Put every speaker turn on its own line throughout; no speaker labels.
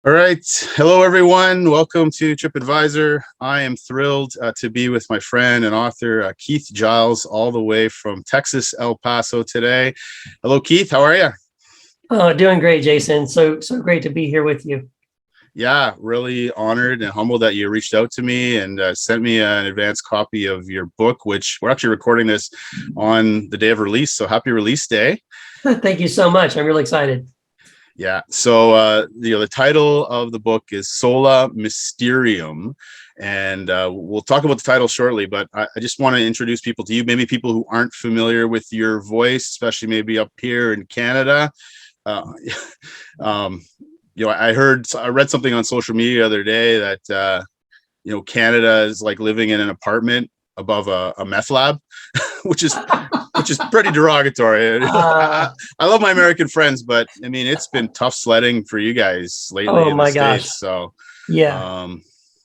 All right. Hello, everyone. Welcome to TripAdvisor. I am thrilled to be with my friend and author, Keith Giles, all the way from Texas, El Paso today. Hello, Keith. How are you?
Oh, doing great, Jason. So great to be here with you.
Yeah, really honored and humbled that you reached out to me and sent me an advanced copy of your book, which we're actually recording this on the day of release. So happy release day.
Thank you so much. I'm really excited.
Yeah. So, the title of the book is Sola Mysterium. And we'll talk about the title shortly, but I just want to introduce people to you, maybe people who aren't familiar with your voice, especially maybe up here in Canada. Uh, I read something on social media the other day that, Canada is like living in an apartment above a meth lab, which is pretty derogatory. I love my American friends, but I mean, it's been tough sledding for you guys lately
Oh
in the
my gosh.
States. So,
Yeah.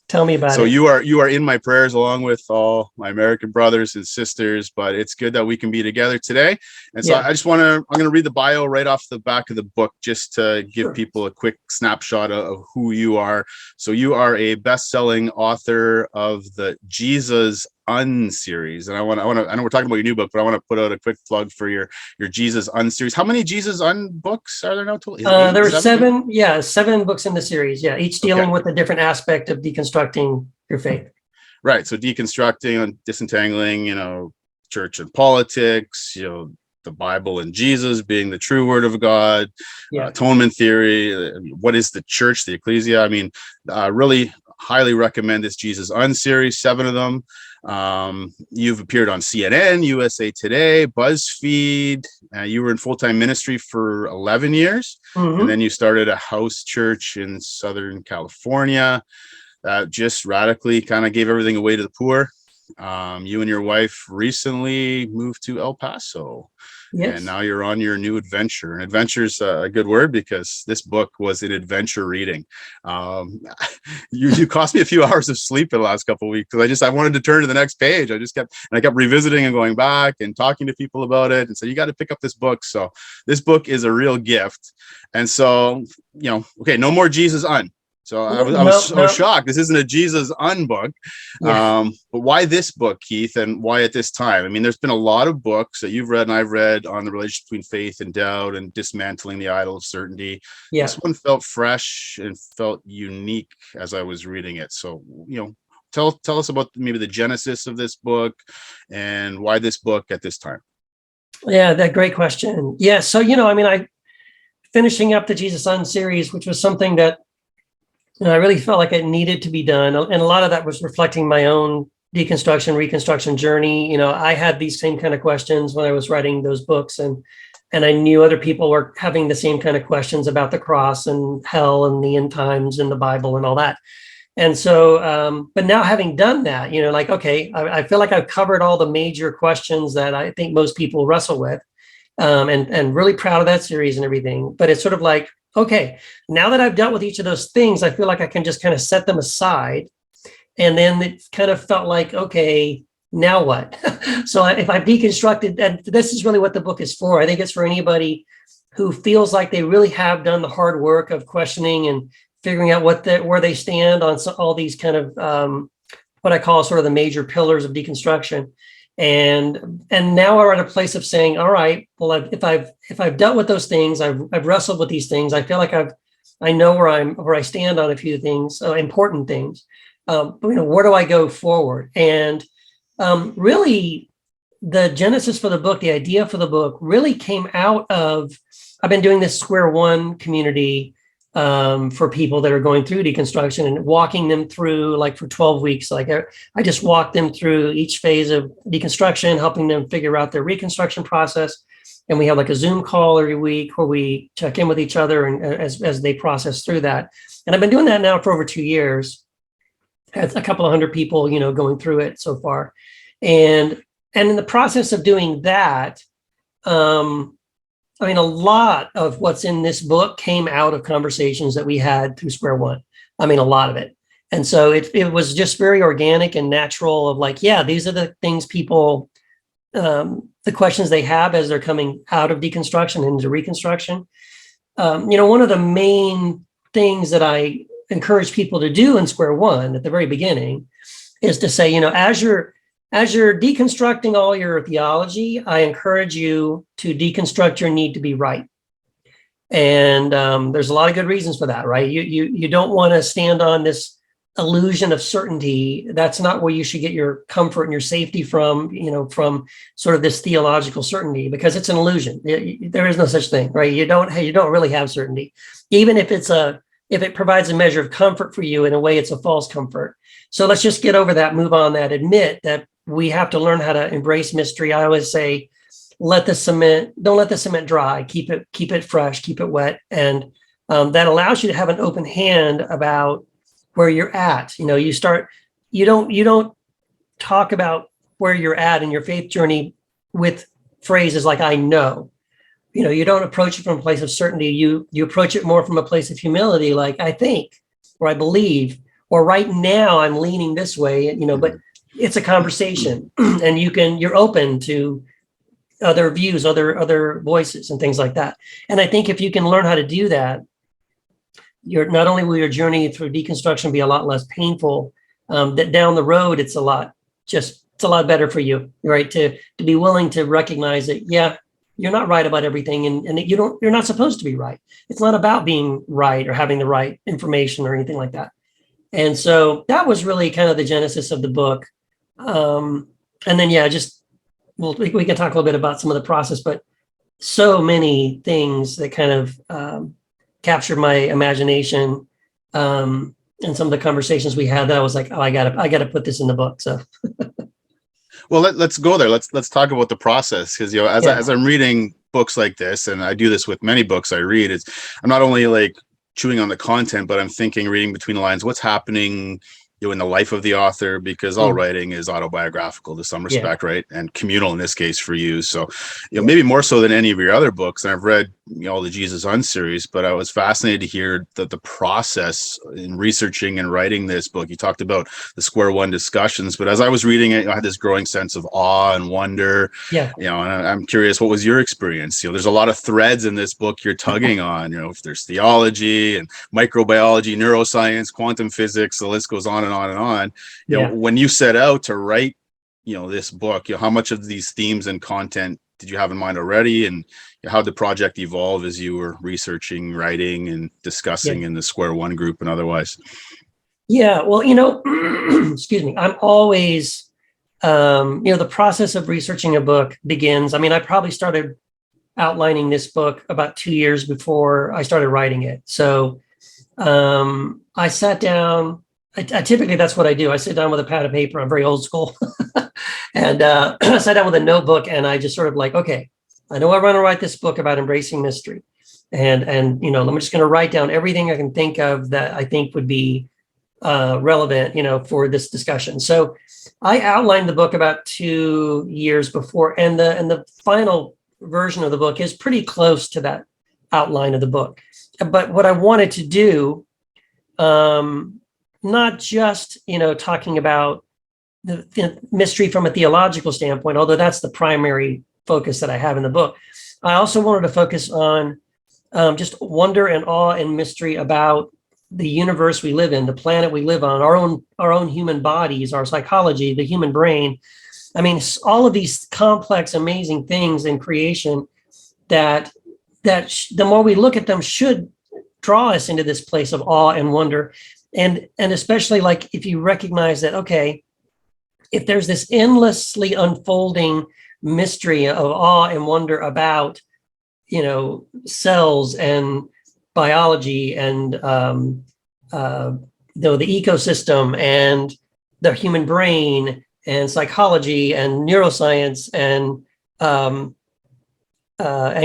Tell me about
so
it.
you are in my prayers along with all my American brothers and sisters, but it's good that we can be together today. And so
Yeah.
I'm going to read the bio right off the back of the book, just to give
Sure.
people a quick snapshot of who you are. So you are a best-selling author of the Jesus series. And I know we're talking about your new book, but I want to put out a quick plug for your Jesus series. How many Jesus books are there now?
There were seven books in the series. Yeah, each dealing with a different aspect of deconstructing your faith.
Right. So deconstructing, disentangling, church and politics, the Bible and Jesus being the true word of God, atonement theory, what is the church, the ecclesia. I mean, really highly recommend this Jesus series, 7 of them. You've appeared on CNN, USA Today, BuzzFeed. You were in full-time ministry for 11 years, and then you started a house church in Southern California that just radically kind of gave everything away to the poor. You and your wife recently moved to El Paso. Yes. And now you're on your new adventure. And adventure is a good word, because this book was an adventure reading. You cost me a few hours of sleep in the last couple of weeks, because I wanted to turn to the next page. I kept revisiting and going back and talking to people about it, and so you got to pick up this book. So this book is a real gift. And so, okay, no more Jesus un. So I was shocked. This isn't a Jesus book. Yeah. But why this book, Keith, and why at this time? I mean, there's been a lot of books that you've read and I've read on the relationship between faith and doubt and dismantling the idol of certainty. Yeah. This one felt fresh and felt unique as I was reading it. So, tell us about maybe the genesis of this book and why this book at this time.
Yeah, that great question. Yeah. So, I finishing up the Jesus series, which was something that I really felt like it needed to be done. And a lot of that was reflecting my own deconstruction, reconstruction journey. I had these same kind of questions when I was writing those books, and I knew other people were having the same kind of questions about the cross and hell and the end times and the Bible and all that. And so, but now having done that, okay, I feel like I've covered all the major questions that I think most people wrestle with, and really proud of that series and everything. But it's sort of like, okay, now that I've dealt with each of those things, I feel like I can just kind of set them aside. And then it kind of felt like, okay, now what? So if I've deconstructed, and this is really what the book is for. I think it's for anybody who feels like they really have done the hard work of questioning and figuring out where they stand on all these kind of what I call sort of the major pillars of deconstruction. And now we're at a place of saying, all right, well, if I've dealt with those things, I've wrestled with these things, I feel like I know where I stand on a few things, important things. Where do I go forward? And really, the genesis for the book, the idea for the book, really came out of, I've been doing this Square One community for people that are going through deconstruction and walking them through, like for 12 weeks. Like I just walk them through each phase of deconstruction, helping them figure out their reconstruction process. And we have like a Zoom call every week where we check in with each other and as they process through that. And I've been doing that now for over 2 years. Had a couple of hundred people, going through it so far. And in the process of doing that, a lot of what's in this book came out of conversations that we had through Square One. A lot of it. And so it was just very organic and natural of like, yeah, these are the things people, the questions they have as they're coming out of deconstruction into reconstruction. One of the main things that I encourage people to do in square one at the very beginning is to say, as you're deconstructing all your theology, I encourage you to deconstruct your need to be right. And there's a lot of good reasons for that, right? You don't want to stand on this illusion of certainty. That's not where you should get your comfort and your safety from, from sort of this theological certainty, because it's an illusion. There is no such thing, right? You don't really have certainty, even if it provides a measure of comfort for you. In a way, it's a false comfort. So let's just get over that, move on that, admit that we have to learn how to embrace mystery. I always say, don't let the cement dry, keep it fresh, keep it wet. And that allows you to have an open hand about where you're at. You don't talk about where you're at in your faith journey with phrases like, I know. You don't approach it from a place of certainty. You approach it more from a place of humility, like, I think, or I believe, or right now I'm leaning this way, but it's a conversation and you're open to other views, other voices and things like that. And I think if you can learn how to do that, not only will your journey through deconstruction be a lot less painful, that down the road, it's a lot better for you, right? To be willing to recognize that, yeah, you're not right about everything, and that you're not supposed to be right. It's not about being right or having the right information or anything like that. And so that was really kind of the genesis of the book. And then, yeah, we can talk a little bit about some of the process, but so many things that kind of captured my imagination, and some of the conversations we had, that I was like, oh, I gotta put this in the book. So.
Well, let's go there. Let's talk about the process, because as I'm reading books like this, and I do this with many books I read, I'm not only like chewing on the content, but I'm reading between the lines, what's happening in the life of the author, because all writing is autobiographical to some respect, right? And communal in this case for you. So, maybe more so than any of your other books. And I've read all the Jesus Un series, but I was fascinated to hear that the process in researching and writing this book. You talked about the square one discussions, but as I was reading it, I had this growing sense of awe and wonder. Yeah. And I'm curious, what was your experience? There's a lot of threads in this book you're tugging on. If there's theology and microbiology, neuroscience, quantum physics, the list goes on and on and on. When you set out to write, this book, how much of these themes and content did you have in mind already, and how did the project evolve as you were researching, writing, and discussing in the Square One group and otherwise?
Yeah, well, excuse me, I'm always, the process of researching a book begins. I probably started outlining this book about 2 years before I started writing it. So I sat down. I typically, that's what I do. I sit down with a pad of paper. I'm very old school. And I sat down with a notebook, and I just sort of like, okay, I know I want to write this book about embracing mystery. And I'm just going to write down everything I can think of that I think would be relevant, for this discussion. So I outlined the book about 2 years before, and the final version of the book is pretty close to that outline of the book. But what I wanted to do, not just, talking about the mystery from a theological standpoint, although that's the primary focus that I have in the book. I also wanted to focus on just wonder and awe and mystery about the universe we live in, the planet we live on, our own human bodies, our psychology, the human brain. All of these complex, amazing things in creation that the more we look at them should draw us into this place of awe and wonder. And especially like if you recognize that, okay, if there's this endlessly unfolding mystery of awe and wonder about, cells and biology and the ecosystem and the human brain and psychology and neuroscience and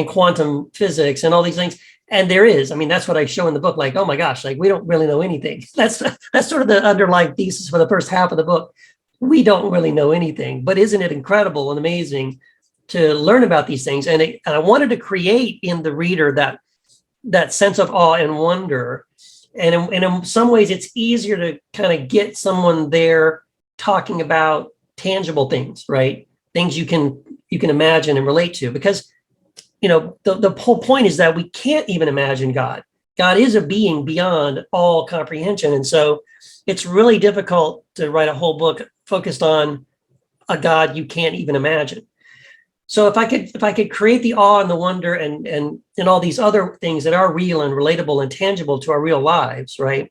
quantum physics and all these things. And there is, that's what I show in the book. Like, oh my gosh, like we don't really know anything. That's sort of the underlying thesis for the first half of the book. We don't really know anything, but isn't it incredible and amazing to learn about these things? And I wanted to create in the reader that sense of awe and wonder. And in some ways, it's easier to kind of get someone there talking about tangible things, right? Things you can imagine and relate to, because the whole point is that we can't even imagine God. God is a being beyond all comprehension. And so it's really difficult to write a whole book focused on a God you can't even imagine. So if I could create the awe and the wonder and all these other things that are real and relatable and tangible to our real lives, right?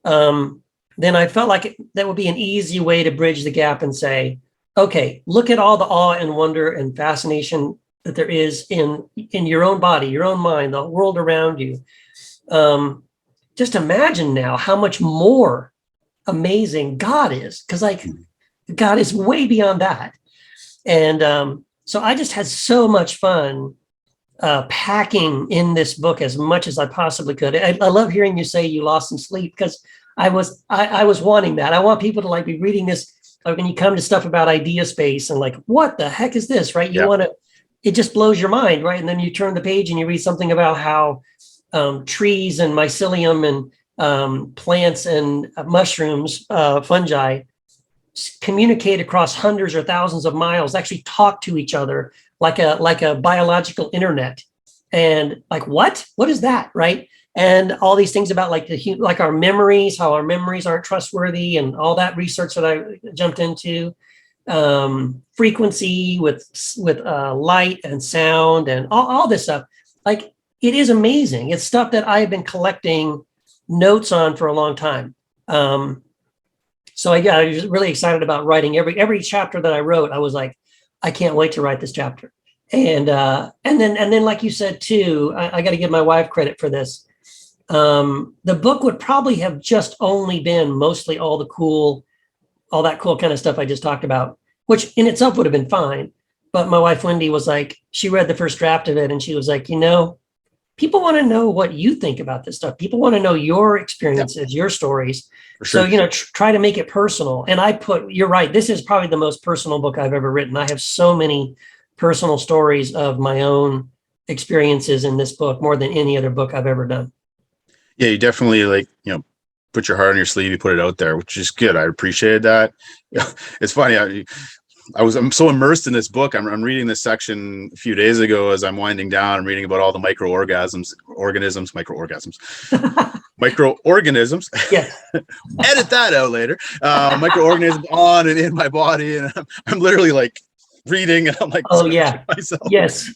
Then I felt like that would be an easy way to bridge the gap and say, okay, look at all the awe and wonder and fascination that there is in your own body, your own mind, the world around you. Just imagine now how much more amazing God is, because like God is way beyond that. And so I just had so much fun packing in this book as much as I possibly could. I love hearing you say you lost some sleep, because I was wanting that. I want people to like be reading this, like when you come to stuff about idea space and like, what the heck is this, right? You want to, it just blows your mind, right? And then you turn the page and you read something about how trees and mycelium and plants and mushrooms, fungi, communicate across hundreds or thousands of miles, actually talk to each other like a biological internet. And like, what is that, right? And all these things about like our memories, how our memories aren't trustworthy, and all that research that I jumped into, frequency with light and sound and all this stuff. Like, it is amazing. It's stuff that I've been collecting notes on for a long time. So I was really excited about writing every chapter that I wrote. I was like, I can't wait to write this chapter. And then like you said too, I got to give my wife credit for this. The book would probably have just only been mostly all that cool kind of stuff I just talked about, which in itself would have been fine. But my wife, Wendy, was like, she read the first draft of it and she was like, people want to know what you think about this stuff. People want to know your experiences, your stories. Sure. So, try to make it personal. And you're right, this is probably the most personal book I've ever written. I have so many personal stories of my own experiences in this book, more than any other book I've ever done.
Yeah, you definitely put your heart on your sleeve, you put it out there, which is good. I appreciated that. It's funny. I'm so immersed in this book. I'm reading this section a few days ago as I'm winding down. I'm reading about all the microorganisms.
Yeah.
Edit that out later. Microorganisms on and in my body, and I'm literally like reading, and I'm like,
oh yeah, myself. Yes,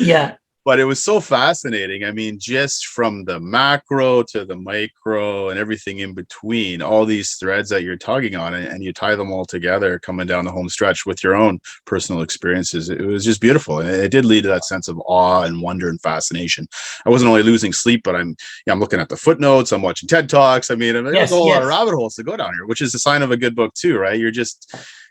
yeah.
But it was so fascinating. I mean, just from the macro to the micro and everything in between, all these threads that you're tugging on, and you tie them all together coming down the home stretch with your own personal experiences. It was just beautiful. And it did lead to that sense of awe and wonder and fascination. I wasn't only losing sleep, but I'm looking at the footnotes. I'm watching TED Talks. I mean, there's a whole lot of rabbit holes to go down here, which is a sign of a good book too, right?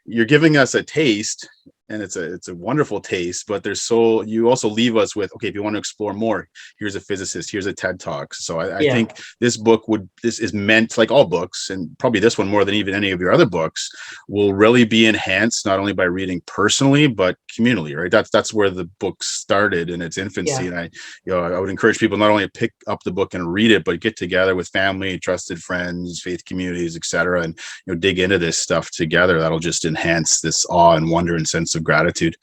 You're giving us a taste, and it's a wonderful taste, but you also leave us with, okay, if you want to explore more, here's a physicist, here's a TED Talk. So I think this is meant, like all books, and probably this one more than even any of your other books, will really be enhanced not only by reading personally, but communally, right? That's where the book started in its infancy. Yeah. And I would encourage people not only to pick up the book and read it, but get together with family, trusted friends, faith communities, etc., and dig into this stuff together. That'll just enhance this awe and wonder and sense of gratitude.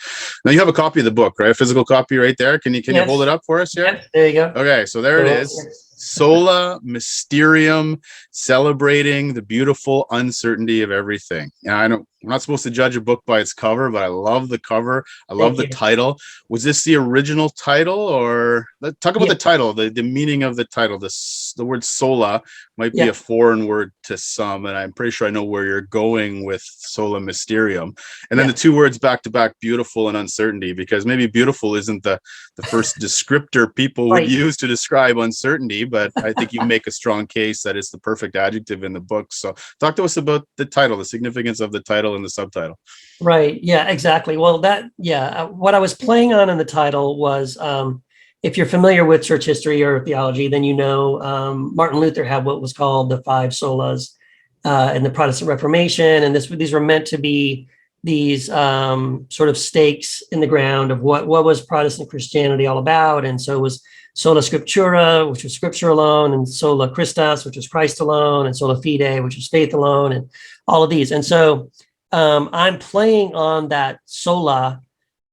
Now you have a copy of the book, right? A physical copy right there. Can you hold it up for us here?
Yeah, there you go.
Okay, so there it is. Sola Mysterium, celebrating the beautiful uncertainty of everything. And we're not supposed to judge a book by its cover, but I love the cover. I love the title. Was this the original title, or talk about the title, the meaning of the title? The word sola might be a foreign word to some, and I'm pretty sure I know where you're going with Sola Mysterium. And then the two words back to back, beautiful and uncertainty, because maybe beautiful isn't the first descriptor people would use to describe uncertainty, but I think you make a strong case that it's the perfect adjective in the book. So talk to us about the title, the significance of the title and the subtitle.
Right. Yeah, exactly. Well, what I was playing on in the title was, if you're familiar with church history or theology, then Martin Luther had what was called the Five Solas in the Protestant Reformation. And these were meant to be these sort of stakes in the ground of what was Protestant Christianity all about. And so it was Sola Scriptura, which was scripture alone, and Sola Christus, which was Christ alone, and Sola Fide, which was faith alone, and all of these. And so I'm playing on that sola.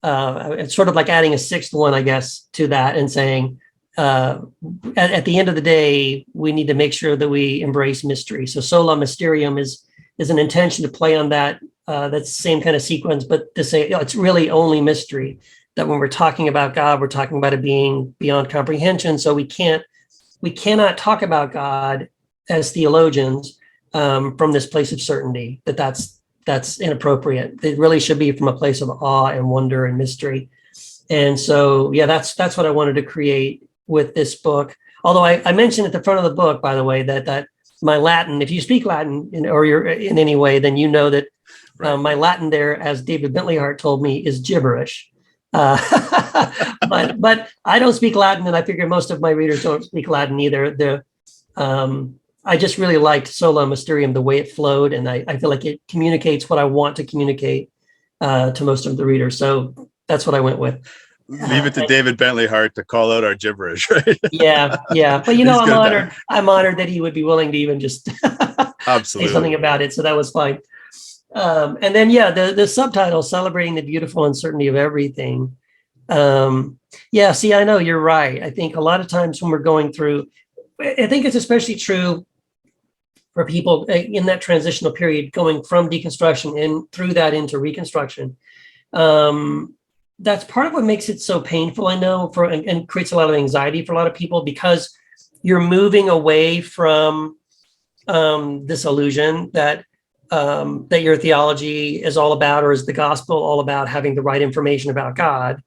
It's sort of like adding a sixth one, I guess, to that, and saying at the end of the day, we need to make sure that we embrace mystery. So Sola Mysterium is an intention to play on that. That's the same kind of sequence, but to say it's really only mystery. That when we're talking about God, we're talking about a being beyond comprehension. So we cannot talk about God as theologians from this place of certainty. That's inappropriate. It really should be from a place of awe and wonder and mystery. And so, yeah, that's what I wanted to create with this book. Although I mentioned at the front of the book, by the way, that my Latin, if you speak Latin or you're in any way, then you know that my Latin there, as David Bentley Hart told me, is gibberish. But I don't speak Latin, and I figure most of my readers don't speak Latin either. I just really liked Sola Mysterium, the way it flowed, and I feel like it communicates what I want to communicate to most of the readers. So that's what I went with.
Leave it to David Bentley Hart to call out our gibberish, right?
Yeah. But I'm honored that he would be willing to even just say something about it. So that was fine. And then, the subtitle, Celebrating the Beautiful Uncertainty of Everything. See, I know you're right. I think a lot of times when we're going through, I think it's especially true for people in that transitional period, going from deconstruction and through that into reconstruction. That's part of what makes it so painful, I know, and creates a lot of anxiety for a lot of people, because you're moving away from this illusion that your theology is all about, or is the gospel all about having the right information about God.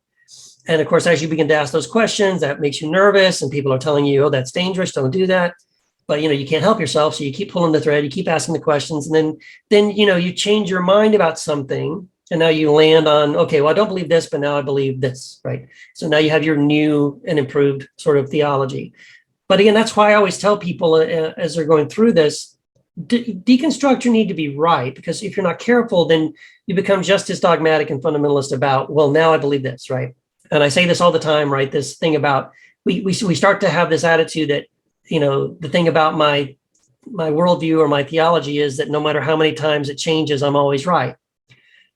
And of course, as you begin to ask those questions, that makes you nervous, and people are telling you, oh, that's dangerous, don't do that. But, you can't help yourself. So you keep pulling the thread, you keep asking the questions, and then you change your mind about something. And now you land on, okay, well, I don't believe this, but now I believe this, right? So now you have your new and improved sort of theology. But again, that's why I always tell people as they're going through this, deconstruct your need to be right, because if you're not careful, then you become just as dogmatic and fundamentalist about, well, now I believe this, right? And I say this all the time, right? This thing about, we start to have this attitude that, the thing about my worldview or my theology is that no matter how many times it changes, I'm always right.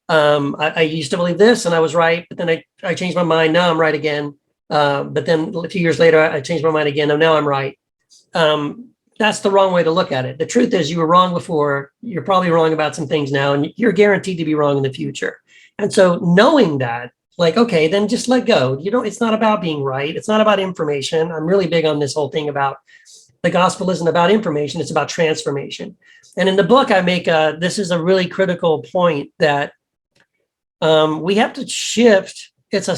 I used to believe this and I was right, but then I changed my mind. Now I'm right again. But then a few years later, I changed my mind again. And now I'm right. That's the wrong way to look at it. The truth is, you were wrong before. You're probably wrong about some things now, and you're guaranteed to be wrong in the future. And so knowing that, like, okay, then just let go. It's not about being right. It's not about information. I'm really big on this whole thing about the gospel isn't about information. It's about transformation. And in the book, I make this is a really critical point that we have to shift. It's a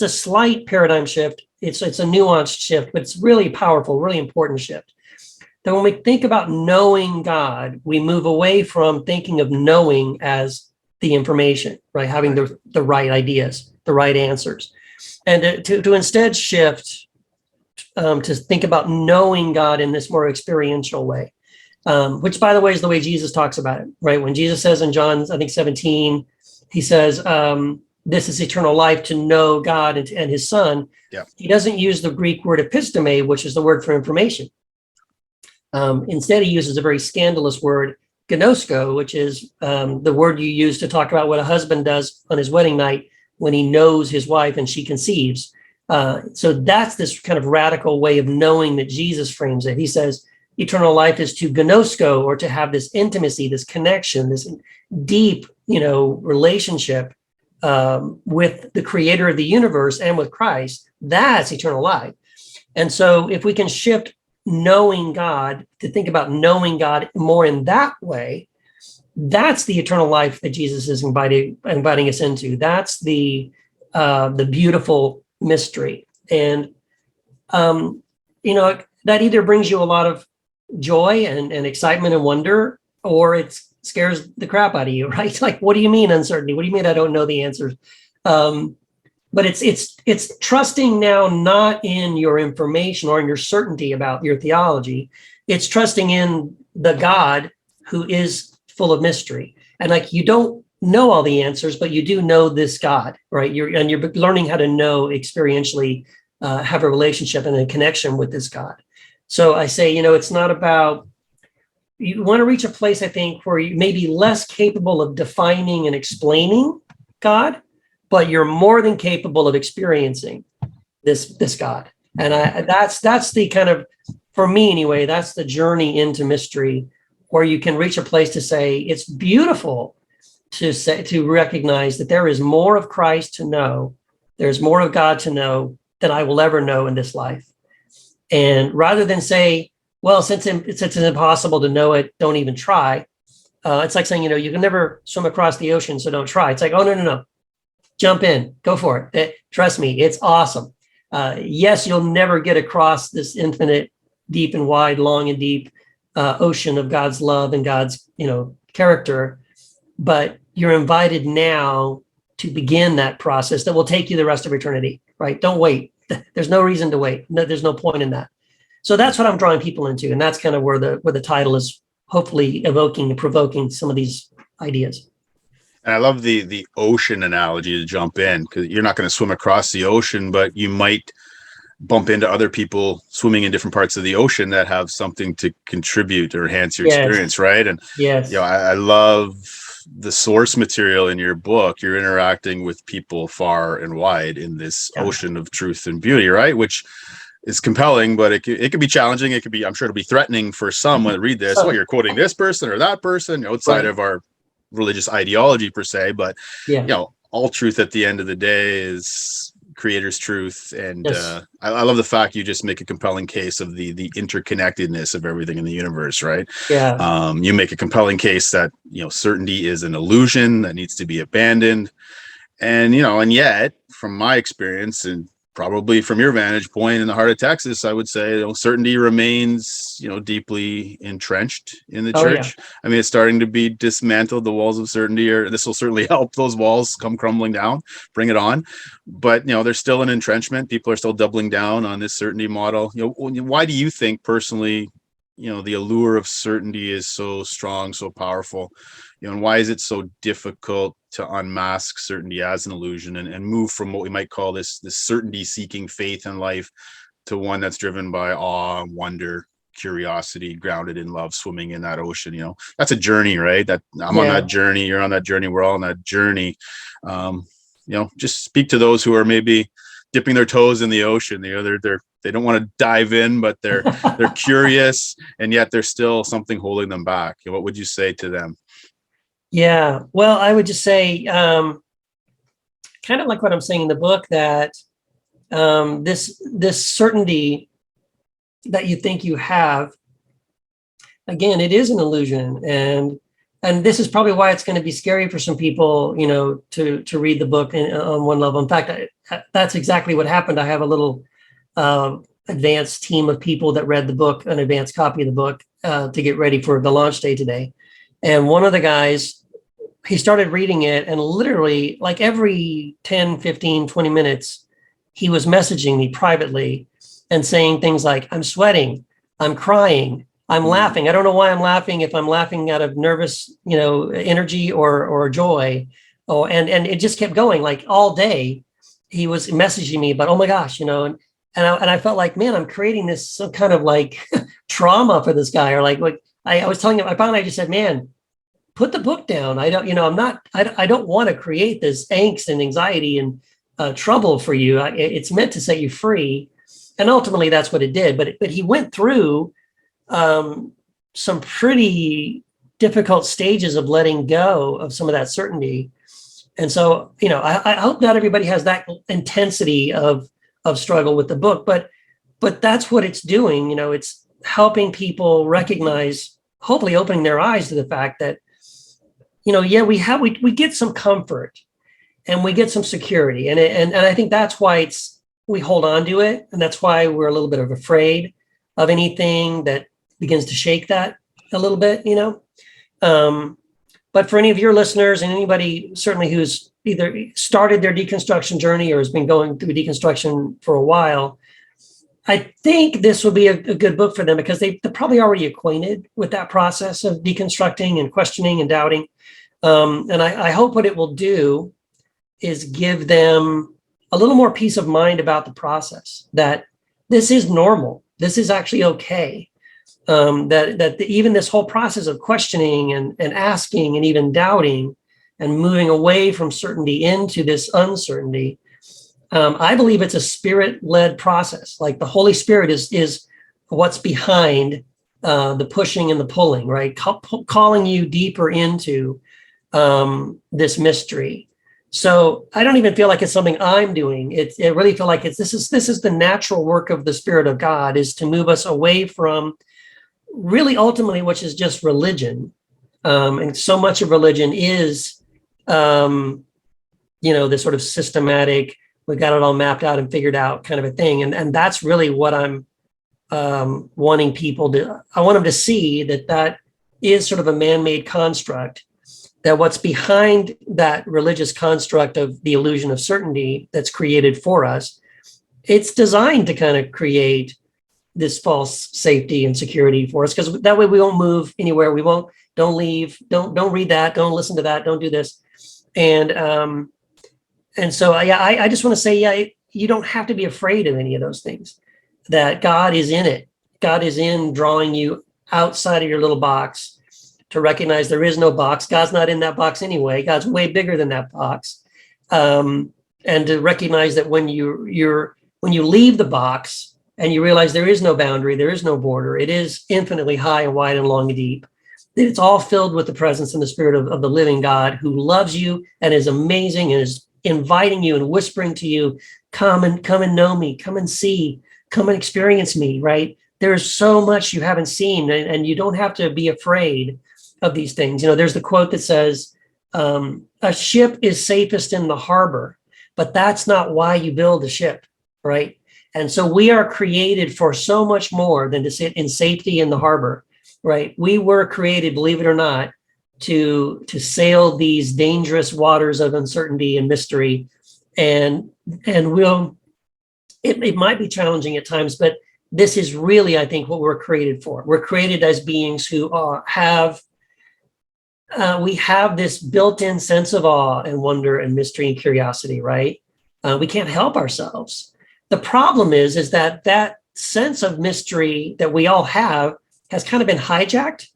slight paradigm shift. It's a nuanced shift, but it's really powerful, really important shift. That when we think about knowing God, we move away from thinking of knowing as the information, right? Having the right ideas, the right answers, and to instead shift to think about knowing God in this more experiential way. Which, by the way, is the way Jesus talks about it, right? When Jesus says in John, I think 17, he says, this is eternal life, to know God and his son.
Yeah.
He doesn't use the Greek word episteme, which is the word for information. Instead, he uses a very scandalous word, gnosko, which is the word you use to talk about what a husband does on his wedding night when he knows his wife and she conceives. So that's this kind of radical way of knowing that Jesus frames it. He says, eternal life is to gnosko, or to have this intimacy, this connection, this deep, relationship with the creator of the universe and with Christ. That's eternal life. And so if we can shift knowing God to think about knowing God more in that way, that's the eternal life that Jesus is inviting us into. That's the beautiful mystery. And, that either brings you a lot of joy and excitement and wonder, or it scares the crap out of you, right? Like, what do you mean uncertainty? What do you mean I don't know the answers? But it's trusting now not in your information or in your certainty about your theology. It's trusting in the God who is full of mystery. And like, you don't know all the answers, but you do know this God, right? You're learning how to know experientially, have a relationship and a connection with this God. So I say, it's not about, you want to reach a place, I think, where you may be less capable of defining and explaining God, but you're more than capable of experiencing this God. And that's the kind of, for me anyway, that's the journey into mystery, where you can reach a place to say it's beautiful to recognize that there is more of Christ to know, there's more of God to know than I will ever know in this life. And rather than say, well, since it's impossible to know it, don't even try. It's like saying, you can never swim across the ocean, so don't try. It's like, oh, no. Jump in, go for it. Trust me, it's awesome. Yes, you'll never get across this infinite, deep and wide, long and deep ocean of God's love and God's, character, but you're invited now to begin that process that will take you the rest of eternity, right? Don't wait. There's no reason to wait. No, there's no point in that. So that's what I'm drawing people into, and that's kind of where the title is hopefully evoking and provoking some of these ideas.
And I love the ocean analogy to jump in, because you're not going to swim across the ocean, but you might bump into other people swimming in different parts of the ocean that have something to contribute or enhance your experience, right? And
yes,
I love the source material in your book. You're interacting with people far and wide in this ocean of truth and beauty, right? Which is compelling, but it could be challenging. It could be, I'm sure it'll be threatening for some when they read this. Oh, you're quoting this person or that person outside of our religious ideology per se, but all truth at the end of the day is creator's truth. And I love the fact you just make a compelling case of the interconnectedness of everything in the universe, right? You make a compelling case that certainty is an illusion that needs to be abandoned, and and yet from my experience, and probably from your vantage point in the heart of Texas, I would say certainty remains deeply entrenched in the church. I mean, it's starting to be dismantled. The walls of certainty this will certainly help those walls come crumbling down. Bring it on. But there's still an entrenchment. People are still doubling down on this certainty model. Why do you think personally the allure of certainty is so strong, so powerful? And why is it so difficult to unmask certainty as an illusion and move from what we might call this certainty seeking faith in life to one that's driven by awe, wonder, curiosity, grounded in love, swimming in that ocean? That's a journey, right? That I'm on that journey, you're on that journey, we're all on that journey. Just speak to those who are maybe dipping their toes in the ocean. They don't want to dive in, but they're curious, and yet there's still something holding them back. What would you say to them?
Yeah, well, I would just say, kind of like what I'm saying in the book, that this certainty that you think you have, again, it is an illusion, and this is probably why it's going to be scary for some people, to read the book on one level. In fact, that's exactly what happened. I have a little advanced team of people that read the book, an advanced copy of the book, to get ready for the launch day today. And one of the guys, he started reading it, and literally like every 10, 15, 20 minutes, he was messaging me privately and saying things like, I'm sweating, I'm crying, I'm laughing. I don't know why I'm laughing, if I'm laughing out of nervous, energy or joy. Oh, and it just kept going. Like all day he was messaging me about, oh my gosh, and I felt like, man, I'm creating this some kind of like trauma for this guy, or like I was telling him, I just said, man, put the book down. I don't want to create this angst and anxiety and trouble for you. It's meant to set you free. And ultimately that's what it did. But he went through some pretty difficult stages of letting go of some of that certainty. And so, I hope not everybody has that intensity of struggle with the book, but that's what it's doing. It's helping people recognize, hopefully opening their eyes to the fact that, we get some comfort and we get some security. And I think that's why we hold on to it. And that's why we're a little bit of afraid of anything that begins to shake that a little bit, But for any of your listeners and anybody certainly who's either started their deconstruction journey or has been going through deconstruction for a while, I think this will be a good book for them, because they're probably already acquainted with that process of deconstructing and questioning and doubting. And I hope what it will do is give them a little more peace of mind about the process, that this is normal. This is actually okay. Even this whole process of questioning and asking and even doubting and moving away from certainty into this uncertainty, I believe it's a spirit-led process. Like the Holy Spirit is what's behind the pushing and the pulling, right? Calling you deeper into this mystery. So I don't even feel like it's something I'm doing. It really feel like this is the natural work of the Spirit of God, is to move us away from really ultimately, which is just religion. And so much of religion is, this sort of systematic, we've got it all mapped out and figured out kind of a thing. And that's really what I'm wanting people to, I want them to see that is sort of a man-made construct, that what's behind that religious construct of the illusion of certainty that's created for us, it's designed to kind of create this false safety and security for us, because that way we won't move anywhere. Don't leave, don't read that, don't listen to that, don't do this. And so, I just want to say, you don't have to be afraid of any of those things, that God is in it. God is in drawing you outside of your little box, to recognize there is no box. God's not in that box anyway. God's way bigger than that box. And to recognize that when you leave the box and you realize there is no boundary, there is no border, it is infinitely high and wide and long and deep, that it's all filled with the presence and the Spirit of the living God, who loves you and is amazing and is inviting you and whispering to you, come and know me, come and see, come and experience me, right? There's so much you haven't seen, and you don't have to be afraid of these things. There's the quote that says, a ship is safest in the harbor, but that's not why you build a ship, right? And so we are created for so much more than to sit in safety in the harbor, right? We were created, believe it or not, to sail these dangerous waters of uncertainty and mystery. And it might be challenging at times, but this is really, I think, what we're created for. We're created as beings who we have this built-in sense of awe and wonder and mystery and curiosity, right? We can't help ourselves. The problem is that sense of mystery that we all have has kind of been hijacked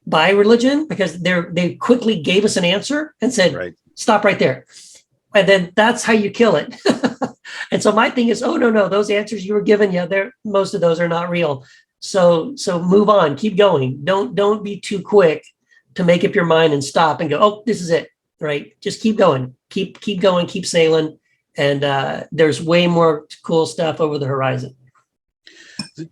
by religion, because they quickly gave us an answer and said, right, stop right there. And then that's how you kill it. And so my thing is, oh, no, those answers you were given, most of those are not real. So move on, keep going. Don't be too quick to make up your mind and stop and go, oh, this is it, right? Just keep going, keep going, keep sailing. And there's way more cool stuff over the horizon.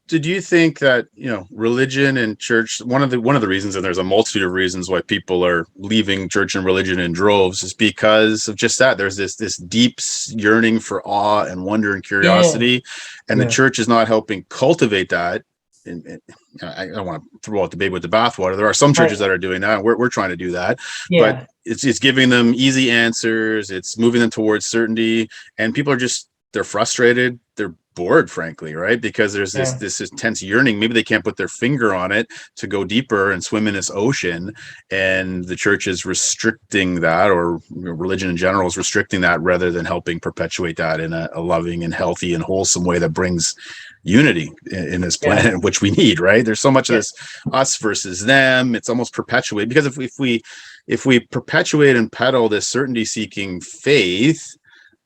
Did you think that, religion and church, one of the reasons, and there's a multitude of reasons why people are leaving church and religion in droves, is because of just that. There's this deep yearning for awe and wonder and curiosity, and the church is not helping cultivate that. And I don't want to throw out the baby with the bathwater. There are some churches that are doing that. We're trying to do that, but it's giving them easy answers. It's moving them towards certainty, and people are they're frustrated. They're bored, frankly, right? Because there's this intense yearning. Maybe they can't put their finger on it to go deeper and swim in this ocean, and the church is restricting that, or religion in general is restricting that, rather than helping perpetuate that in a loving and healthy and wholesome way that brings unity in this planet, which we need, right? There's so much of this us versus them. It's almost perpetuated, because if we perpetuate and peddle this certainty seeking faith,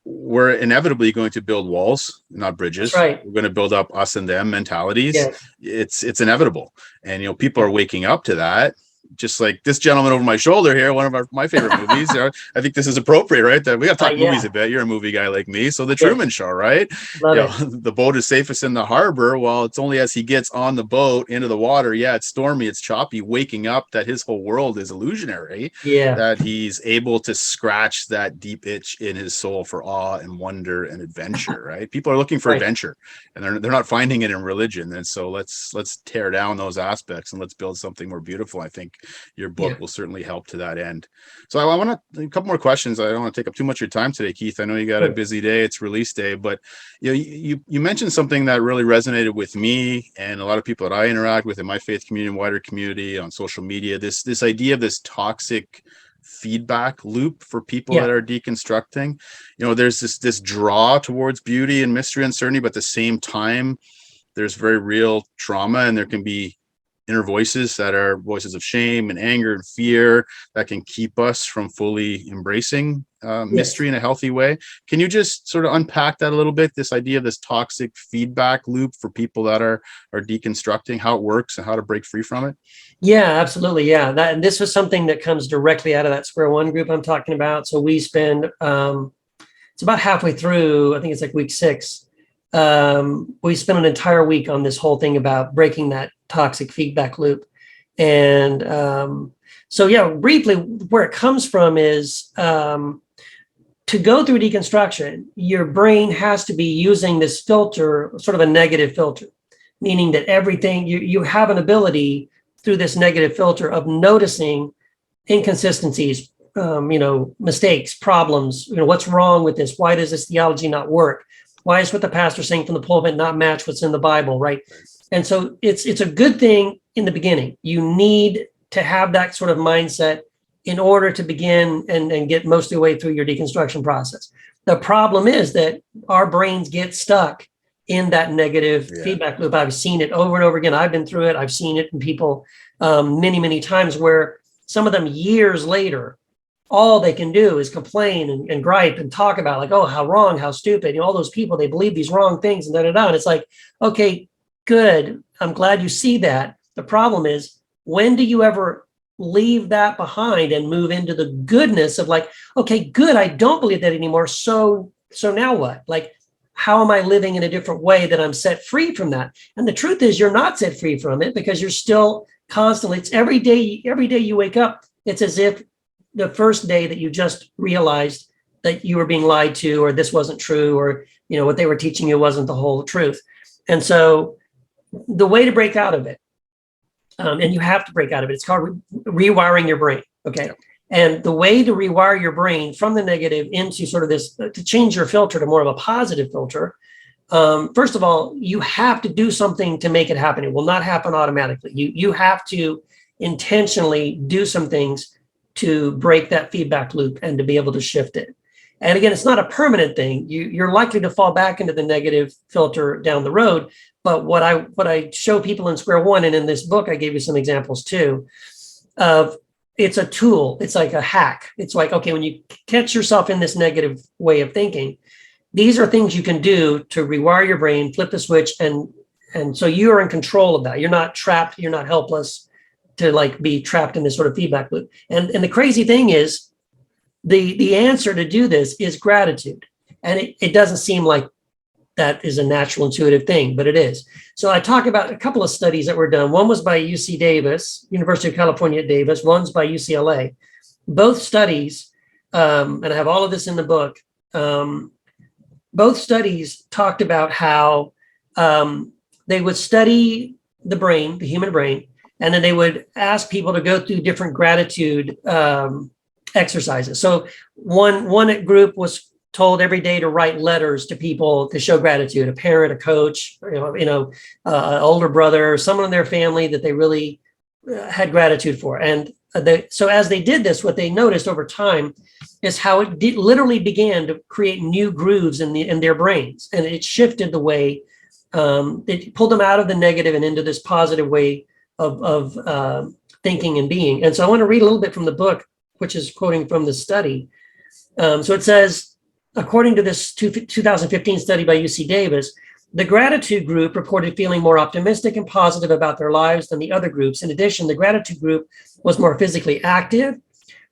we're inevitably going to build walls, not bridges. That's right. We're going to build up us and them mentalities. It's inevitable. And people are waking up to that. Just like this gentleman over my shoulder here, one of my favorite movies. I think this is appropriate, right? That we got to talk movies a bit. You're a movie guy like me, so The Truman Show, right? The boat is safest in the harbor. Well, it's only as he gets on the boat into the water, it's stormy, it's choppy, waking up that his whole world is illusionary. That he's able to scratch that deep itch in his soul for awe and wonder and adventure, right? People are looking for adventure, and they're not finding it in religion. And so let's tear down those aspects and let's build something more beautiful. I think your book will certainly help to that end. So I want a couple more questions. I don't want to take up too much of your time today, Keith. I know you got a busy day. It's release day, but you mentioned something that really resonated with me and a lot of people that I interact with in my faith community and wider community on social media. This idea of this toxic feedback loop for people that are deconstructing. There's this draw towards beauty and mystery and uncertainty, but at the same time, there's very real trauma, and there can be inner voices that are voices of shame and anger and fear that can keep us from fully embracing mystery in a healthy way. Can you just sort of unpack that a little bit, this idea of this toxic feedback loop for people that are deconstructing, how it works and how to break free from it?
Yeah, absolutely. Yeah. And this was something that comes directly out of that Square One group I'm talking about. So we spend, it's about halfway through, I think it's like week 6. We spent an entire week on this whole thing about breaking that toxic feedback loop. And so, yeah, briefly, where it comes from is to go through deconstruction, your brain has to be using this filter, sort of a negative filter, meaning that everything you have an ability through this negative filter of noticing inconsistencies, mistakes, problems, what's wrong with this? Why does this theology not work? Why is what the pastor's saying from the pulpit not match what's in the Bible, right? And so it's a good thing in the beginning. You need to have that sort of mindset in order to begin and get most of the way through your deconstruction process. The problem is that our brains get stuck in that negative feedback loop. I've seen it over and over again. I've been through it. I've seen it in people many, many times, where some of them years later, all they can do is complain and gripe and talk about, like, oh, how wrong, how stupid, all those people, they believe these wrong things and da-da-da. And it's like, okay, good. I'm glad you see that. The problem is, when do you ever leave that behind and move into the goodness of, like, okay, good, I don't believe that anymore. So now what? Like, how am I living in a different way that I'm set free from that? And the truth is, you're not set free from it, because you're still constantly, it's every day you wake up, it's as if the first day that you just realized that you were being lied to, or this wasn't true, or, what they were teaching you wasn't the whole truth. And so the way to break out of it, and you have to break out of it, it's called rewiring your brain. Okay. Yep. And the way to rewire your brain from the negative into sort of this, to change your filter to more of a positive filter, first of all, you have to do something to make it happen. It will not happen automatically. You have to intentionally do some things to break that feedback loop and to be able to shift it. And again, it's not a permanent thing. You're likely to fall back into the negative filter down the road. But what I show people in Square One, and in this book, I gave you some examples too, of it's a tool. It's like a hack. It's like, okay, when you catch yourself in this negative way of thinking, these are things you can do to rewire your brain, flip the switch, and so you are in control of that. You're not trapped. You're not helpless to, like, be trapped in this sort of feedback loop. And the crazy thing is, the answer to do this is gratitude. And it doesn't seem like that is a natural, intuitive thing, but it is. So I talk about a couple of studies that were done. One was by UC Davis, University of California at Davis. One's by UCLA. Both studies, and I have all of this in the book, both studies talked about how they would study the brain, the human brain, and then they would ask people to go through different gratitude exercises. So one group was told every day to write letters to people to show gratitude, a parent, a coach, an older brother, someone in their family that they really had gratitude for. And so as they did this, what they noticed over time is how it literally began to create new grooves in their brains. And it shifted the way, it pulled them out of the negative and into this positive way of thinking and being. And so I want to read a little bit from the book, which is quoting from the study. So it says, according to this 2015 study by UC Davis, the gratitude group reported feeling more optimistic and positive about their lives than the other groups. In addition, the gratitude group was more physically active,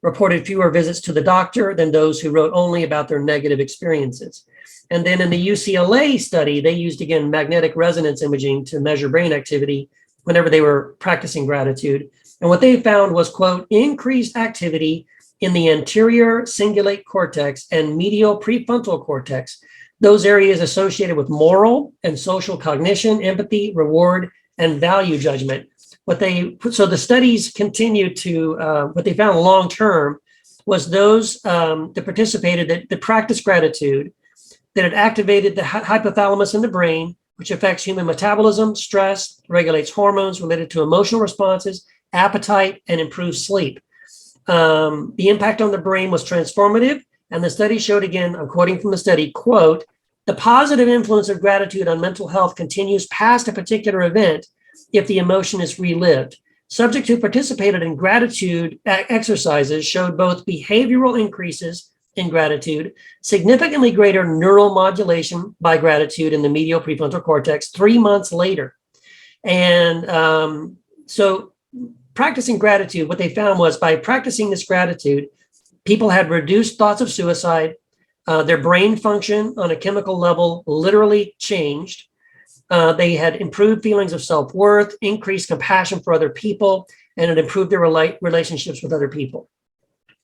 reported fewer visits to the doctor than those who wrote only about their negative experiences. And then in the UCLA study, they used, again, magnetic resonance imaging to measure brain activity whenever they were practicing gratitude. And what they found was, quote, increased activity in the anterior cingulate cortex and medial prefrontal cortex, those areas associated with moral and social cognition, empathy, reward, and value judgment. So the studies continued to, what they found long-term was those that participated, that practiced gratitude, that had activated the hypothalamus in the brain, which affects human metabolism, stress, regulates hormones related to emotional responses, appetite, and improves sleep. The impact on the brain was transformative, and the study showed, again, I'm quoting from the study, quote, the positive influence of gratitude on mental health continues past a particular event if the emotion is relived. Subjects who participated in gratitude exercises showed both behavioral increases in gratitude, significantly greater neural modulation by gratitude in the medial prefrontal cortex 3 months later. And so practicing gratitude, what they found was by practicing this gratitude, people had reduced thoughts of suicide. Their brain function on a chemical level literally changed. They had improved feelings of self-worth, increased compassion for other people, and it improved their relationships with other people.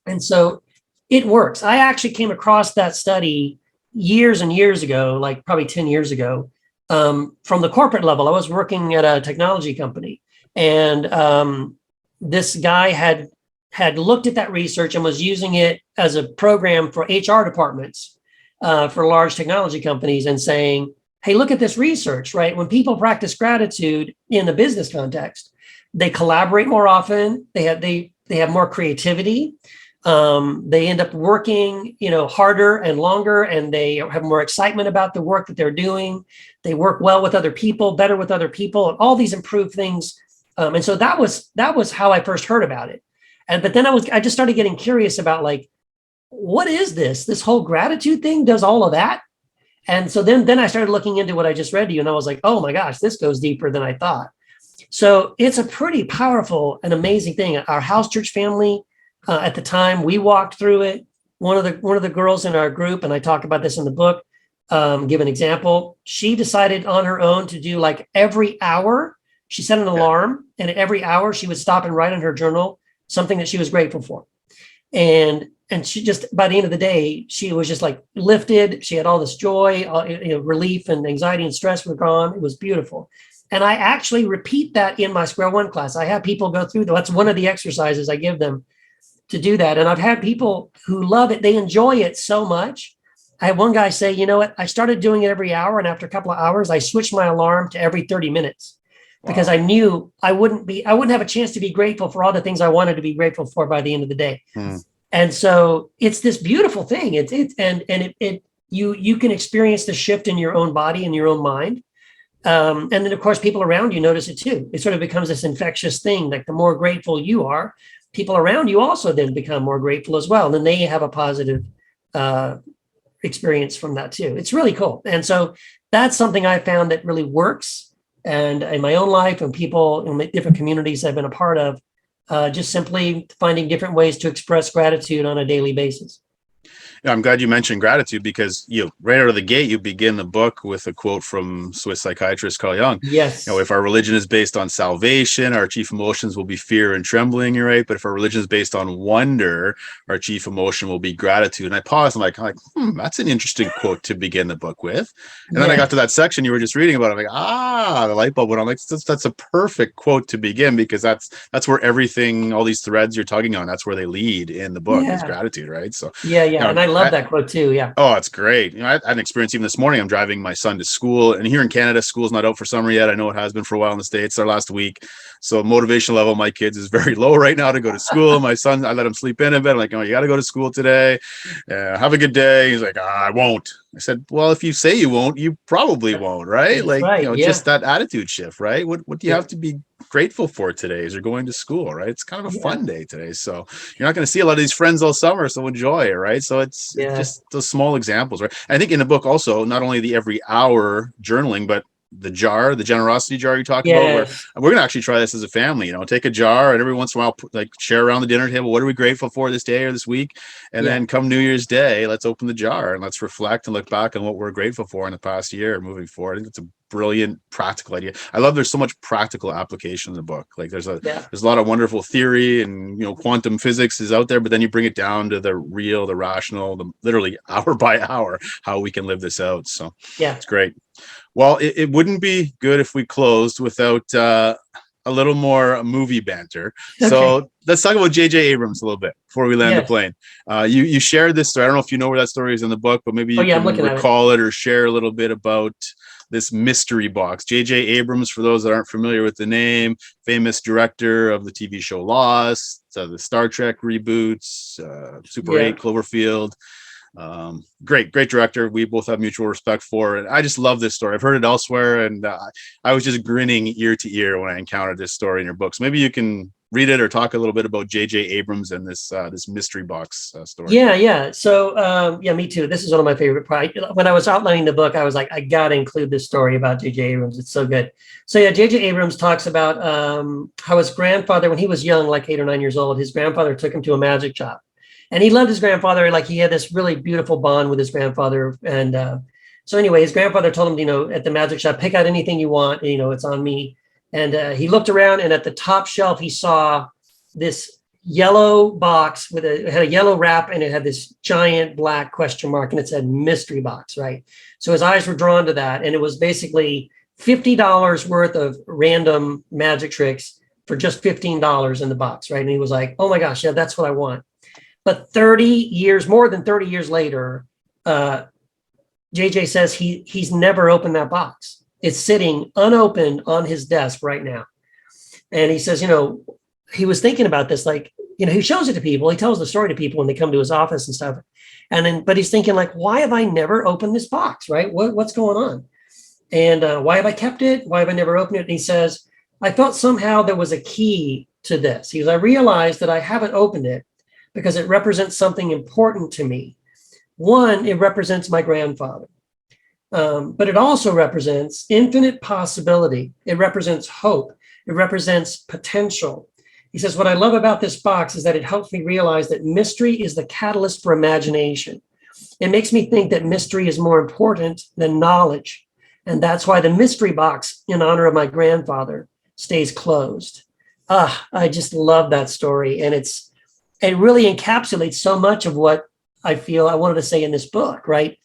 And so it works. I actually came across that study years and years ago, like probably 10 years ago, from the corporate level. I was working at a technology company, and this guy had looked at that research and was using it as a program for HR departments for large technology companies, and saying, hey, look at this research, right? When people practice gratitude in the business context, they collaborate more often, they have more creativity, they end up working, harder and longer, and they have more excitement about the work that they're doing. They work well with other people, better with other people, and all these improved things. And so that was how I first heard about it. But then I just started getting curious about, like, what is this? This whole gratitude thing does all of that? And so then I started looking into what I just read to you, and I was like, oh my gosh, this goes deeper than I thought. So it's a pretty powerful and amazing thing. Our house church family, at the time, we walked through it. One of the girls in our group, and I talk about this in the book, give an example. She decided on her own to do, like, every hour, she set an alarm, and every hour she would stop and write in her journal something that she was grateful for. And she just, by the end of the day, she was just like lifted. She had all this joy, relief, and anxiety and stress were gone. It was beautiful. And I actually repeat that in my Square One class. I have people go through, that's one of the exercises I give them to do that. And I've had people who love it. They enjoy it so much. I had one guy say, you know what? I started doing it every hour, and after a couple of hours, I switched my alarm to every 30 minutes. Wow. Because I knew I wouldn't have a chance to be grateful for all the things I wanted to be grateful for by the end of the day. And so it's this beautiful thing. You can experience the shift in your own body and your own mind. And then, of course, people around you notice it too. It sort of becomes this infectious thing. Like, the more grateful you are, people around you also then become more grateful as well. And then they have a positive experience from that too. It's really cool. And so that's something I found that really works. And in my own life, and people in different communities I've been a part of, just simply finding different ways to express gratitude on a daily basis.
Yeah, I'm glad you mentioned gratitude, because right out of the gate, you begin the book with a quote from Swiss psychiatrist Carl Jung.
Yes.
If our religion is based on salvation, our chief emotions will be fear and trembling. You're right. But if our religion is based on wonder, our chief emotion will be gratitude. And I paused. I'm like, that's an interesting quote to begin the book with. And then I got to that section you were just reading about. I'm like, the light bulb went on. Like, that's a perfect quote to begin, because that's where everything, all these threads you're tugging on, that's where they lead in the book, is gratitude, right? So
and I love that quote too. Yeah.
Oh, it's great. I had an experience even this morning. I'm driving my son to school, and here in Canada, school's not out for summer yet. I know it has been for a while in the States, our last week. So motivation level of my kids is very low right now to go to school. My son, I let him sleep in a bit. I'm like, you got to go to school today. Have a good day. He's like, I won't. I said, well, if you say you won't, you probably won't, right?
That's right.
Just that attitude shift, right? What do you have to be grateful for today as you're going to school, right? It's kind of a fun day today. So you're not going to see a lot of these friends all summer, so enjoy it, right? So it's just those small examples, right? I think in the book also, not only the every hour journaling, but the jar, the generosity jar you talked about, where we're going to actually try this as a family, take a jar and every once in a while, share around the dinner table. What are we grateful for this day or this week? And then come New Year's Day, let's open the jar and let's reflect and look back on what we're grateful for in the past year moving forward. I think it's a brilliant practical idea. I love there's so much practical application in the book. Like there's a lot of wonderful theory and quantum physics is out there, but then you bring it down to the real, the rational, the literally hour by hour, how we can live this out. So it's great. Well, it wouldn't be good if we closed without a little more movie banter. Okay. So let's talk about J.J. Abrams a little bit before we land the plane. You shared this story. I don't know if you know where that story is in the book, but maybe you can recall it or share a little bit about this mystery box. J.J. Abrams, for those that aren't familiar with the name, famous director of the TV show Lost, the Star Trek reboots, Super 8, Cloverfield. Great director. We both have mutual respect for it. I just love this story. I've heard it elsewhere, and I was just grinning ear to ear when I encountered this story in your books. Maybe you can read it or talk a little bit about J.J. Abrams and this mystery box story?
Yeah. So, me too. This is one of my favorite parts. When I was outlining the book, I was like, I got to include this story about J.J. Abrams. It's so good. So, yeah, J.J. Abrams talks about how his grandfather, when he was young, like 8 or 9 years old, his grandfather took him to a magic shop. And he loved his grandfather. Like, he had this really beautiful bond with his grandfather. And so anyway, his grandfather told him, at the magic shop, pick out anything you want. It's on me. And he looked around, and at the top shelf, he saw this yellow box it had a yellow wrap, and it had this giant black question mark, and it said mystery box, right? So his eyes were drawn to that, and it was basically $50 worth of random magic tricks for just $15 in the box, right? And he was like, oh my gosh, yeah, that's what I want. But more than 30 years later, JJ says he's never opened that box. It's sitting unopened on his desk right now. And he says, he was thinking about this, like, he shows it to people. He tells the story to people when they come to his office and stuff. But he's thinking, like, why have I never opened this box, right? What's going on? And why have I kept it? Why have I never opened it? And he says, I thought somehow there was a key to this. He goes, I realized that I haven't opened it because it represents something important to me. One, it represents my grandfather. But it also represents infinite possibility. It represents hope. It represents potential. He says, what I love about this box is that it helps me realize that mystery is the catalyst for imagination. It makes me think that mystery is more important than knowledge. And that's why the mystery box, in honor of my grandfather, stays closed. I just love that story. And it really encapsulates so much of what I feel I wanted to say in this book, right?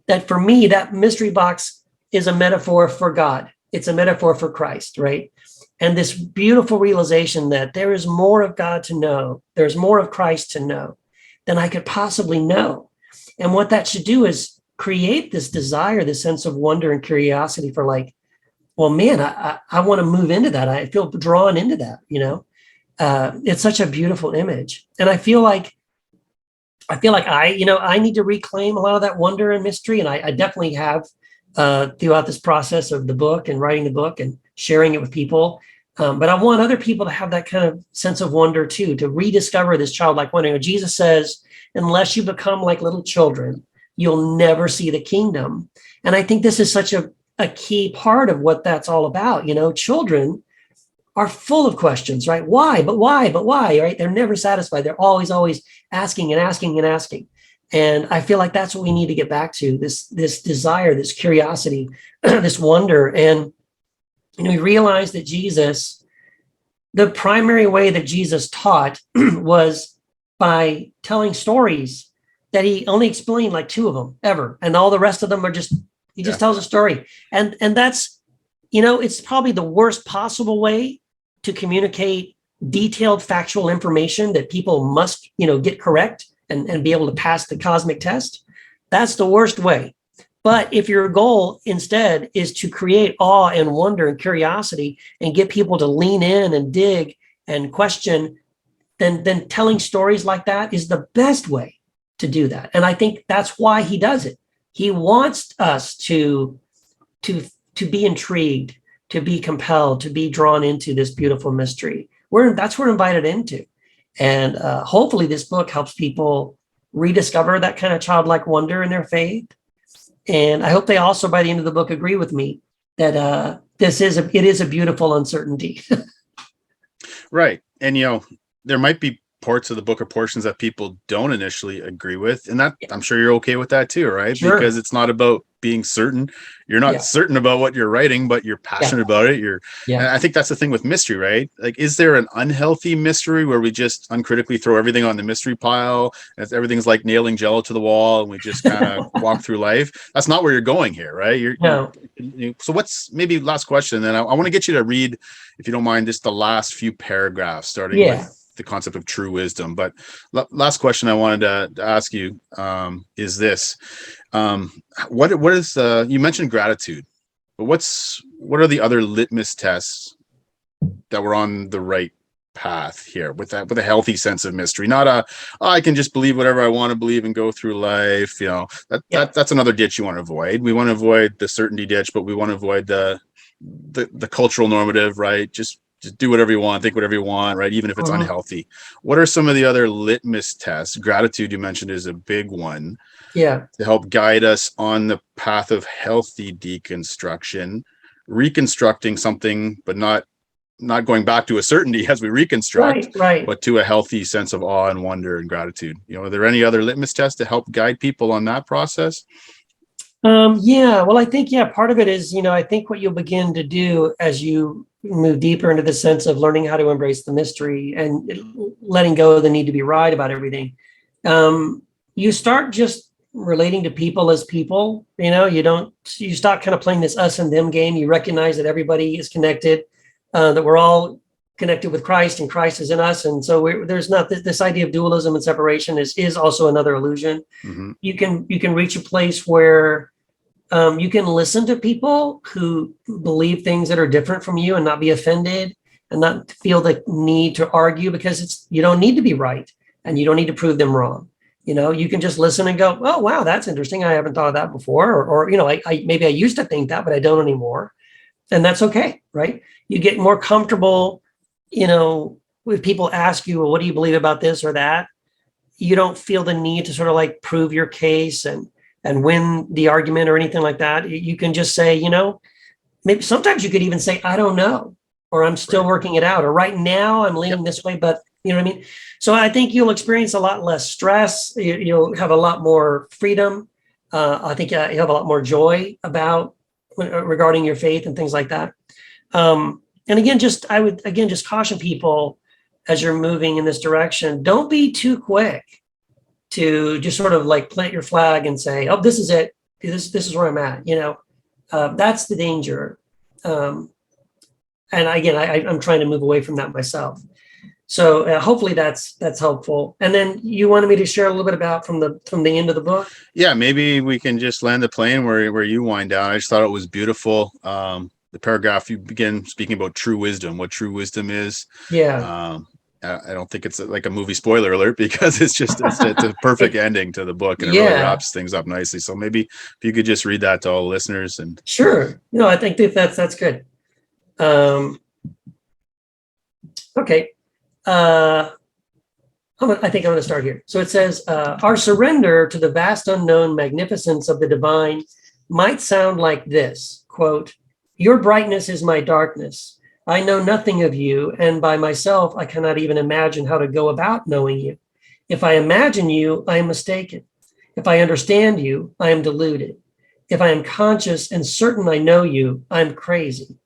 That for me, that mystery box is a metaphor for God. It's a metaphor for Christ, right? And this beautiful realization that there is more of God to know, there's more of Christ to know than I could possibly know. And what that should do is create this desire, this sense of wonder and curiosity for, like, well, man, I want to move into that. I feel drawn into that, It's such a beautiful image. And I feel like I need to reclaim a lot of that wonder and mystery. And I definitely have throughout this process of the book and writing the book and sharing it with people. But I want other people to have that kind of sense of wonder too, to rediscover this childlike wonder. Jesus says, unless you become like little children, you'll never see the kingdom. And I think this is such a key part of what that's all about. Children are full of questions, right? Why, but why, right? They're never satisfied. They're always asking and asking and asking. And I feel like that's what we need to get back to, this desire, this curiosity, this wonder. And, we realize that the primary way that Jesus taught was by telling stories that he only explained like 2 of them ever. And all the rest of them are he just tells a story. And that's, it's probably the worst possible way to communicate detailed factual information that people must, get correct and be able to pass the cosmic test. That's the worst way. But if your goal instead is to create awe and wonder and curiosity and get people to lean in and dig and question, then telling stories like that is the best way to do that. And I think that's why he does it. He wants us to be intrigued, to be compelled, to be drawn into this beautiful mystery. That's what we're invited into. And hopefully this book helps people rediscover that kind of childlike wonder in their faith. And I hope they also, by the end of the book, agree with me that it is a beautiful uncertainty.
Right. And, there might be parts of the book or portions that people don't initially agree with. And that I'm sure you're okay with that too, right? Sure. Because it's not about being certain. You're not certain about what you're writing, but you're passionate about it. And I think that's the thing with mystery, right? Like, is there an unhealthy mystery where we just uncritically throw everything on the mystery pile and everything's like nailing Jello to the wall and we just kind of walk through life? That's not where you're going here, right? So what's, maybe last question, then I want to get you to read, if you don't mind, just the last few paragraphs starting with the concept of true wisdom. But last question I wanted to ask you is this. What is you mentioned gratitude, but what are the other litmus tests that we're on the right path here with a healthy sense of mystery, not I can just believe whatever I want to believe and go through life, that's another ditch you want to avoid. We want to avoid the certainty ditch, but we want to avoid the cultural normative, right? Just just do whatever you want, think whatever you want, right? Even if it's unhealthy. What are some of the other litmus tests? Gratitude, you mentioned, is a big one.
Yeah.
To help guide us on the path of healthy deconstruction, reconstructing something, but not going back to a certainty as we reconstruct,
right.
but to a healthy sense of awe and wonder and gratitude. Are there any other litmus tests to help guide people on that process?
Yeah, well, I think, part of it is, I think what you'll begin to do as you move deeper into the sense of learning how to embrace the mystery and letting go of the need to be right about everything. You start just relating to people as people. You stop kind of playing this us and them game. You recognize that everybody is connected, that we're all connected with Christ and Christ is in us. And so there's not this idea of dualism and separation is also another illusion. You can reach a place where you can listen to people who believe things that are different from you and not be offended and not feel the need to argue, because you don't need to be right and you don't need to prove them wrong. You can just listen and go, oh, wow, that's interesting. I haven't thought of that before. Or maybe I used to think that, but I don't anymore. And that's okay, right? You get more comfortable, with people ask you, well, what do you believe about this or that? You don't feel the need to sort of like prove your case and win the argument or anything like that. You can just say, maybe sometimes you could even say, I don't know, or I'm still working it out, or right now I'm leaning this way, but you know what I mean? So I think you'll experience a lot less stress. You'll have a lot more freedom. I think you have a lot more joy regarding your faith and things like that. And again, I would just caution people as you're moving in this direction, don't be too quick to just sort of like plant your flag and say, oh, this is it. This is where I'm at. That's the danger. And again, I'm trying to move away from that myself. So hopefully that's helpful. And then you wanted me to share a little bit about from the end of the book.
Yeah, maybe we can just land the plane where you wind down. I just thought it was beautiful. The paragraph you begin speaking about true wisdom, what true wisdom is.
Yeah.
I don't think it's like a movie spoiler alert, because it's a perfect ending to the book, and it really wraps things up nicely. So maybe if you could just read that to all the listeners. And
sure. No, I think that's good. Okay. I think I'm going to start here. So it says, our surrender to the vast unknown magnificence of the divine might sound like this, quote, your brightness is my darkness. I know nothing of you, and by myself, I cannot even imagine how to go about knowing you. If I imagine you, I am mistaken. If I understand you, I am deluded. If I am conscious and certain I know you, I am crazy.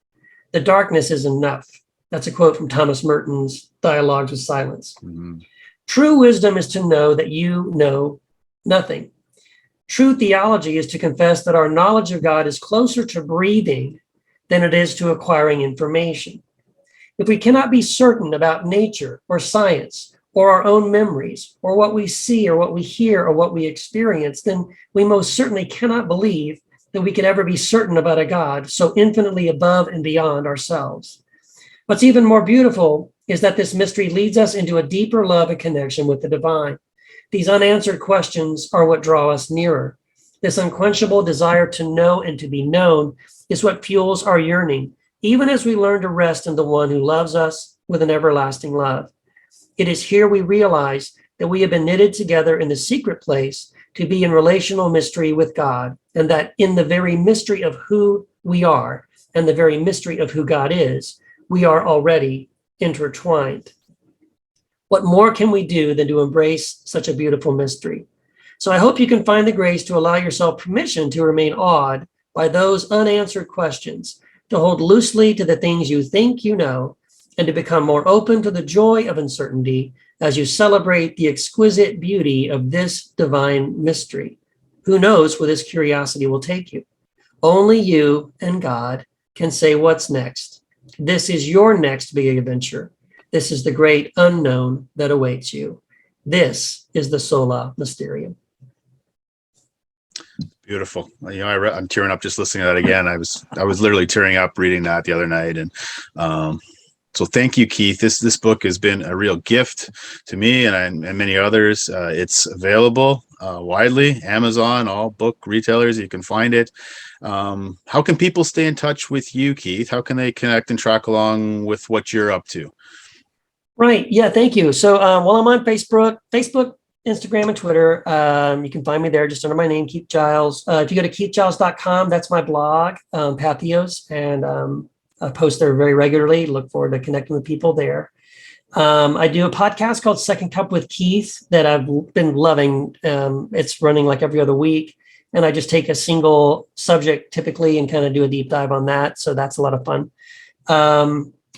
The darkness is enough. That's a quote from Thomas Merton's Dialogues with Silence. Mm-hmm. True wisdom is to know that you know nothing. True theology is to confess that our knowledge of God is closer to breathing than it is to acquiring information. If we cannot be certain about nature or science or our own memories or what we see or what we hear or what we experience, then we most certainly cannot believe that we could ever be certain about a God so infinitely above and beyond ourselves. What's even more beautiful is that this mystery leads us into a deeper love and connection with the divine. These unanswered questions are what draw us nearer. This unquenchable desire to know and to be known is what fuels our yearning, even as we learn to rest in the one who loves us with an everlasting love. It is here we realize that we have been knitted together in the secret place to be in relational mystery with God, and that in the very mystery of who we are and the very mystery of who God is, we are already intertwined. What more can we do than to embrace such a beautiful mystery? So I hope you can find the grace to allow yourself permission to remain awed by those unanswered questions, to hold loosely to the things you think you know, and to become more open to the joy of uncertainty as you celebrate the exquisite beauty of this divine mystery. Who knows where this curiosity will take you? Only you and God can say what's next. This is your next big adventure. This is the great unknown that awaits you. This is the Sola Mysterium.
Beautiful. I'm tearing up just listening to that again. I was literally tearing up reading that the other night, and thank you, Keith. This book has been a real gift to me and many others. It's available widely, Amazon, all book retailers. You can find it. How can people stay in touch with you, Keith? How can they connect and track along with what you're up to?
Right. Yeah. Thank you. So, I'm on Facebook, Instagram, and Twitter. You can find me there just under my name, Keith Giles. If you go to keithgiles.com, that's my blog, Patheos, and I post there very regularly. Look forward to connecting with people there. I do a podcast called Second Cup with Keith that I've been loving. It's running like every other week, and I just take a single subject typically and kind of do a deep dive on that. So that's a lot of fun.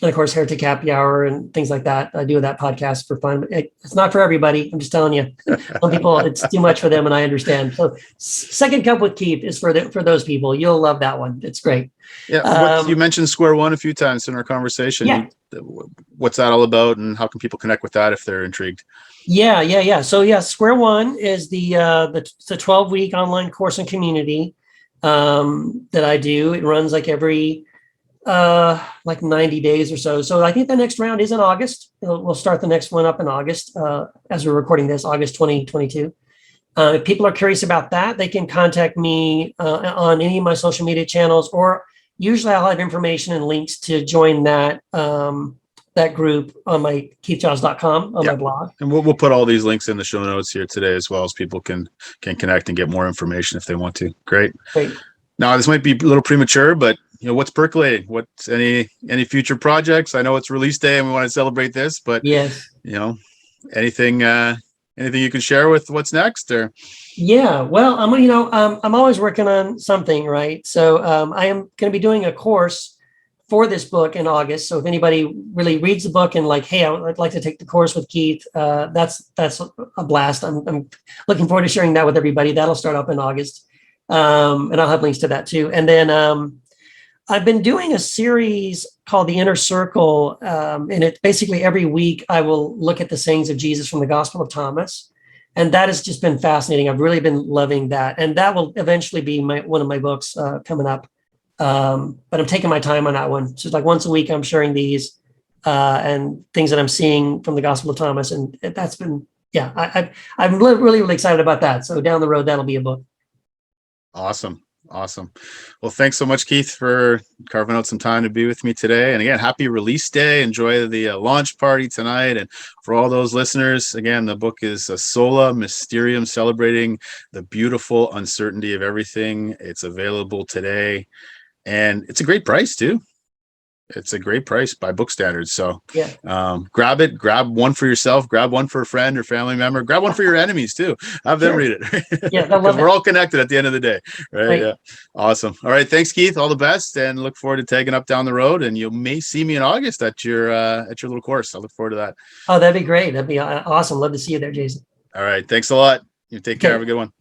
And of course, Heretic Happy Hour and things like that. I do that podcast for fun. It's not for everybody. I'm just telling you. Some people, it's too much for them, and I understand. So, Second Cup with Keith is for those people. You'll love that one. It's great.
Yeah, you mentioned Square One a few times in our conversation.
Yeah.
What's that all about, and how can people connect with that if they're intrigued?
Yeah. So, Square One is the 12-week online course and community that I do. It runs like every like 90 days or so. So I think the next round is in August. We'll start the next one up in August, as we're recording this, August 2022. If people are curious about that, they can contact me on any of my social media channels, or usually I'll have information and links to join that that group on my keithgiles.com on my blog.
And we'll put all these links in the show notes here today, as well as people can connect and get more information if they want to. Great. Now, this might be a little premature, but what's percolating? What's any future projects? I know it's release day and we want to celebrate this, but
yes,
anything you can share with what's next? Or
well, I'm always working on something, right? So I am going to be doing a course for this book in August. So if anybody really reads the book and like, hey, I'd like to take the course with Keith, that's a blast. I'm looking forward to sharing that with everybody. That'll start up in August. And I'll have links to that too. And then I've been doing a series called The Inner Circle. And it basically every week I will look at the sayings of Jesus from the Gospel of Thomas. And that has just been fascinating. I've really been loving that. And that will eventually be one of my books coming up. But I'm taking my time on that one. So it's like once a week I'm sharing these and things that I'm seeing from the Gospel of Thomas. And that's been, I'm really, really excited about that. So down the road, that'll be a book.
Awesome. Well, thanks so much, Keith, for carving out some time to be with me today. And again, happy release day. Enjoy the launch party tonight. And for all those listeners, again, the book is Sola Mysterium, celebrating the beautiful uncertainty of everything. It's available today, and it's a great price too. It's a great price by book standards. So grab it, grab one for yourself, grab one for a friend or family member, grab one for your enemies too. Have them read it. Because we're all connected at the end of the day. Right? Yeah. Awesome. All right. Thanks, Keith. All the best, and look forward to taking up down the road. And you may see me in August at your little course. I look forward to that.
Oh, that'd be great. That'd be awesome. Love to see you there, Jason.
All right. Thanks a lot. You take care. Have a good one.